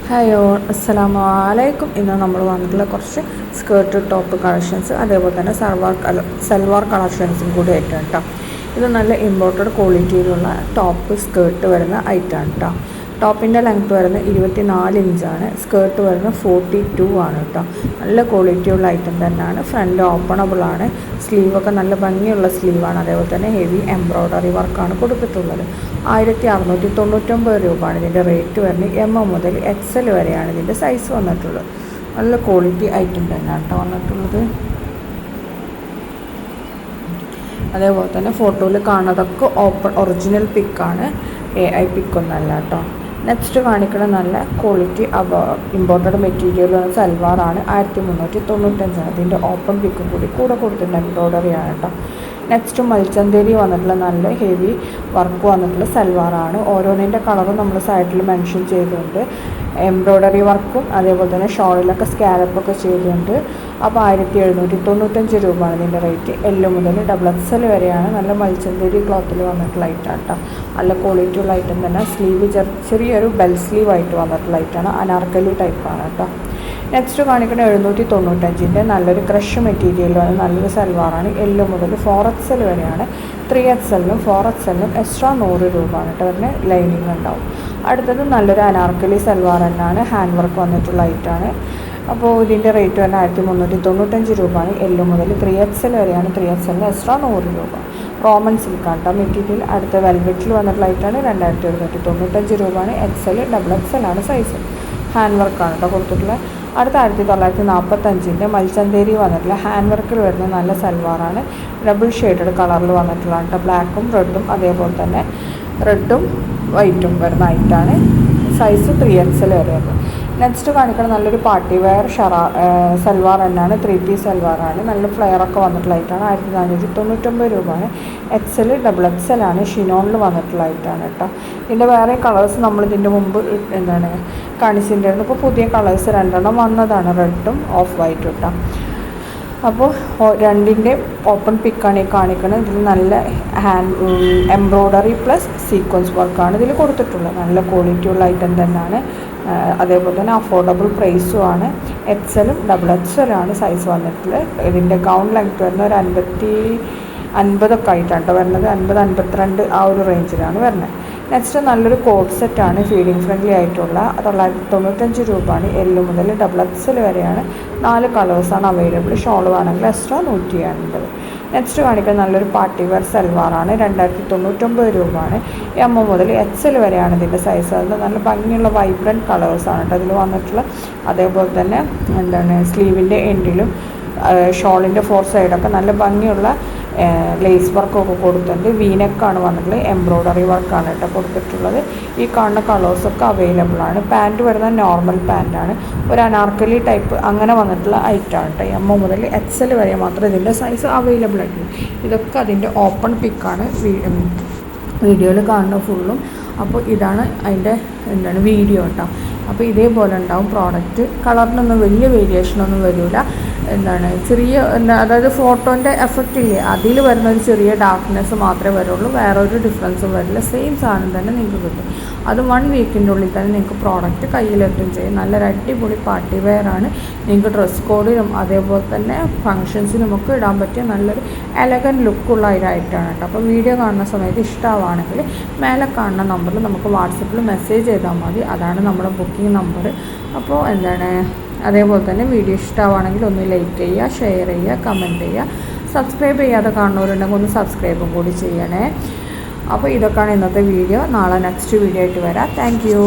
Hi all, അസ്സലാമു അലൈക്കും. ഇന്ന് നമ്മൾ വന്നിട്ടുള്ള കുറച്ച് സ്കേർട്ട് ടോപ്പ് കളക്ഷൻസ്, അതേപോലെ തന്നെ സൽവാർ കളക്ഷൻസും കൂടി ആയിട്ടാണ് കേട്ടോ. ഇത് നല്ല ഇമ്പോർട്ടഡ് ക്വാളിറ്റിയിലുള്ള ടോപ്പ് സ്കേർട്ട് വരുന്ന ഐറ്റമാണ് കേട്ടോ. ടോപ്പിൻ്റെ ലെങ്ത്ത് വരുന്നത് 24 ഇഞ്ചാണ്. സ്കേർട്ട് വരുന്നത് 42 ആണ് കേട്ടോ. നല്ല ക്വാളിറ്റിയുള്ള ഐറ്റം തന്നെയാണ്. ഫ്രണ്ട് ഓപ്പണബിളാണ്. സ്ലീവൊക്കെ നല്ല ഭംഗിയുള്ള സ്ലീവാണ്. അതേപോലെ തന്നെ ഹെവി എംബ്രോയ്ഡറി വർക്കാണ് കൊടുത്തിട്ടുള്ളത്. 1699 രൂപയാണ് ഇതിൻ്റെ റേറ്റ് വരുന്നത്. എം മുതൽ XL വരെയാണ് ഇതിൻ്റെ സൈസ് വന്നിട്ടുള്ളത്. നല്ല ക്വാളിറ്റി ഐറ്റം തന്നെയാണ് കേട്ടോ വന്നിട്ടുള്ളത്. അതേപോലെ തന്നെ ഫോട്ടോയിൽ കാണുന്നതൊക്കെ ഒറിജിനൽ പിക്കാണ്, AI പിക്കൊന്നല്ല കേട്ടോ. നെക്സ്റ്റ് കാണിക്കുന്ന നല്ല ക്വാളിറ്റി ഇമ്പോർട്ടഡ് മെറ്റീരിയൽ സൽവാറാണ്. 1395ആണ്. ഇതിൻ്റെ ഓപ്പൺ പിക്കും കൂടി കൂടെ കൊടുത്തിട്ടുണ്ട്. എംബ്രോയ്ഡറിയാണ് കേട്ടോ. നെക്സ്റ്റ് മൽച്ചന്തേരി വന്നിട്ടുള്ള നല്ല ഹെവി വർക്ക് വന്നിട്ടുള്ള സൽവാറാണ്. ഓരോന്നിൻ്റെ കളറും നമ്മൾ സൈഡിൽ മെൻഷൻ ചെയ്തിട്ടുണ്ട്. എംബ്രോയ്ഡറി വർക്കും അതേപോലെ തന്നെ ഷോളിലൊക്കെ സ്കാലപ്പൊക്കെ ചെയ്തിട്ടുണ്ട്. അപ്പോൾ 1795 രൂപയാണ് ഇതിൻ്റെ റേറ്റ്. L മുതൽ XXL വരെയാണ്. നല്ല മൽച്ചന്തേരി ക്ലോത്തിൽ വന്നിട്ടുള്ള ഐറ്റാണ് കേട്ടോ. നല്ല ക്വാളിറ്റി ഉള്ള ഐറ്റം തന്നെ. സ്ലീവ് ചെറിയൊരു ബെൽ സ്ലീവ് ആയിട്ട് വന്നിട്ടുള്ള ഐറ്റാണ്. അനാർക്കലി ടൈപ്പാണ് കേട്ടോ. നെക്സ്റ്റ് കാണിക്കുന്ന 795ൻ്റെ നല്ലൊരു ക്രഷ് മെറ്റീരിയലാണ്. നല്ലൊരു സൽവാറാണ്. L മുതൽ 4XL വരെയാണ്. 3XLനും 4XLനും എക്സ്ട്രാ 100 രൂപയാണ് കേട്ടോ. അതിന് ലൈനിങ് ഉണ്ടാവും. അടുത്തത് നല്ലൊരു അനാർക്കലി സൽവാർ തന്നെയാണ്. ഹാൻഡ് വർക്ക് വന്നിട്ടുള്ള ഐറ്റാണ്. അപ്പോൾ ഇതിൻ്റെ റേറ്റ് തന്നെ 1395 രൂപയാണ്. L മുതൽ 3XL വരെയാണ്. 3XLന് എക്സ്ട്രാ 100 രൂപ. റോമൻ സിൽക്കാണ് കേട്ടോ മെറ്റീരിയൽ. അടുത്ത വെൽവെറ്റിൽ വന്നിട്ടുള്ള ഐറ്റാണ്. 2795 രൂപയാണ്. XL XXL ആണ് സൈസ്. ഹാൻഡ് വർക്കാണ് കേട്ടോ കൊടുത്തിട്ടുള്ളത്. അടുത്ത 1945ൻ്റെ മൽച്ചന്തേരി വന്നിട്ടുള്ള ഹാൻഡ് വർക്കിൽ വരുന്ന നല്ല സൽവാറാണ്. ഡബിൾ ഷെയ്ഡഡ് കളറിൽ വന്നിട്ടുള്ളതാണ് കേട്ടോ. ബ്ലാക്കും റെഡും അതേപോലെ തന്നെ റെഡും വൈറ്റും വരുന്ന ഐറ്റാണ്. സൈസ് 3XL വരെയാണ്. നെക്സ്റ്റ് കാണിക്കുന്നത് നല്ലൊരു പാർട്ടി വെയർ സൽവാർ തന്നെയാണ്. 3 പീസ് സൽവാറാണ്. നല്ല ഫ്ലെയറൊക്കെ വന്നിട്ടുള്ള ഐറ്റാണ്. 1499 രൂപയാണ്. XL XXL ആണ്. ഷിനോണിൽ വന്നിട്ടുള്ള ഐറ്റാണ് കേട്ടോ. ഇതിൻ്റെ വേറെ കളേഴ്സ് നമ്മളിതിൻ്റെ മുമ്പ് കാണിച്ചിട്ടുണ്ടായിരുന്നു. ഇപ്പോൾ പുതിയ കളേഴ്സ് 2 വന്നതാണ്. റെഡും ഓഫ് വൈറ്റും കേട്ടോ. അപ്പോൾ രണ്ടിൻ്റെ ഓപ്പൺ പിക്കാണ് ഈ കാണിക്കുന്നത്. ഇതിൽ നല്ല എംബ്രോയ്ഡറി പ്ലസ് സീക്വൻസ് വർക്കാണ് ഇതിൽ കൊടുത്തിട്ടുള്ളത്. നല്ല ക്വാളിറ്റി ഉള്ള ഐറ്റം തന്നെയാണ്. അതേപോലെ തന്നെ അഫോർഡബിൾ പ്രൈസുമാണ്. XLും XXL ആണ് സൈസ് വന്നിട്ടുള്ളത്. ഇതിൻ്റെ ഗൗൺ ലെങ്ത്ത് വരുന്ന ഒരു 50 ആയിട്ടാണ് വരുന്നത്. 50-52 ആ ഒരു റേഞ്ചിലാണ് വരുന്നത്. നെക്സ്റ്റ് നല്ലൊരു കോഡ് സെറ്റാണ്. ഫീഡിങ് ഫ്രണ്ട്ലി ആയിട്ടുള്ള 995 രൂപയാണ്. L മുതൽ XXL വരെയാണ്. 4 കളേഴ്സാണ് അവൈലബിൾ. ഷോൾ വേണമെങ്കിൽ എക്സ്ട്രാ 150. നെക്സ്റ്റ് കാണിക്കുന്നത് നല്ലൊരു പാർട്ടി വെയർ സൽവാറാണ്. 2099 രൂപയാണ്. M മുതൽ XL വരെയാണ് ഇതിൻ്റെ സൈസ്. അത് നല്ല ഭംഗിയുള്ള വൈബ്രൻറ്റ് കളേഴ്സാണ് കേട്ടോ അതിൽ വന്നിട്ടുള്ള. അതേപോലെ തന്നെ സ്ലീവിൻ്റെ എൻഡിലും ഷോളിൻ്റെ 4 സൈഡൊക്കെ നല്ല ഭംഗിയുള്ള ലേസ് വർക്കൊക്കെ കൊടുത്തിട്ടുണ്ട്. വീനെക്കാണ് വന്നിട്ടുള്ളത്. എംബ്രോയ്ഡറി വർക്കാണ് കേട്ടോ കൊടുത്തിട്ടുള്ളത്. ഈ കാണുന്ന കളേഴ്സൊക്കെ അവൈലബിൾ ആണ്. പാൻറ്റ് വരുന്നത് നോർമൽ പാൻറ്റാണ്. ഒരു അനാർക്കലി ടൈപ്പ് അങ്ങനെ വന്നിട്ടുള്ള ഐറ്റാണ് കേട്ടോ. M മുതൽ XL വരെ മാത്രമേ ഇതിൻ്റെ സൈസ് അവൈലബിൾ ആയിട്ടുള്ളൂ. ഇതൊക്കെ അതിൻ്റെ ഓപ്പൺ പിക്കാണ് വീഡിയോയിൽ കാണുന്ന ഫുള്ളും. അപ്പോൾ ഇതാണ് അതിൻ്റെ വീഡിയോ കേട്ടോ. അപ്പോൾ ഇതേപോലെ ഉണ്ടാവും പ്രോഡക്റ്റ്. കളറിനൊന്നും വലിയ വേരിയേഷനൊന്നും വരില്ല. ചെറിയ അതായത് ഫോട്ടോൻ്റെ എഫക്റ്റ് ഇല്ലേ, അതിൽ വരുന്ന ഒരു ചെറിയ ഡാർക്ക്നെസ് മാത്രമേ വരുള്ളൂ. വേറെ ഒരു ഡിഫറൻസും വരില്ല. സെയിം സാധനം തന്നെ നിങ്ങൾക്ക് കിട്ടും. അത് 1 വീക്കിൻ്റെ ഉള്ളിൽ തന്നെ നിങ്ങൾക്ക് പ്രോഡക്റ്റ് കയ്യിലെത്തും ചെയ്യും. നല്ലൊരു അടിപൊളി പാർട്ടി വെയർ ആണ്. നിങ്ങൾക്ക് ഡ്രസ് കോഡിനും അതേപോലെ തന്നെ ഫങ്ഷൻസിനുമൊക്കെ ഇടാൻ പറ്റിയ നല്ലൊരു എലഗൻറ്റ് ലുക്കുള്ള ഒരൈറ്റമാണ് കേട്ടോ. അപ്പോൾ വീഡിയോ കാണുന്ന സമയത്ത് ഇഷ്ടമാണെങ്കിൽ മേലെ കാണുന്ന നമ്പറിൽ നമുക്ക് വാട്സപ്പിൽ മെസ്സേജ് ചെയ്താൽ മതി. അതാണ് നമ്മുടെ ബുക്കിംഗ് നമ്പർ. അപ്പോൾ അതേപോലെ തന്നെ വീഡിയോ ഇഷ്ടമാണെങ്കിൽ ഒന്ന് ലൈക്ക് ചെയ്യുക, ഷെയർ ചെയ്യുക, കമൻറ്റ് ചെയ്യുക. സബ്സ്ക്രൈബ് ചെയ്യാതെ കാണുന്നവരുണ്ടെങ്കിൽ ഒന്ന് സബ്സ്ക്രൈബും കൂടി ചെയ്യണേ. അപ്പോൾ ഇതൊക്കെയാണ് ഇന്നത്തെ വീഡിയോ. നാളെ നെക്സ്റ്റ് വീഡിയോ ആയിട്ട് വരാം. Thank you.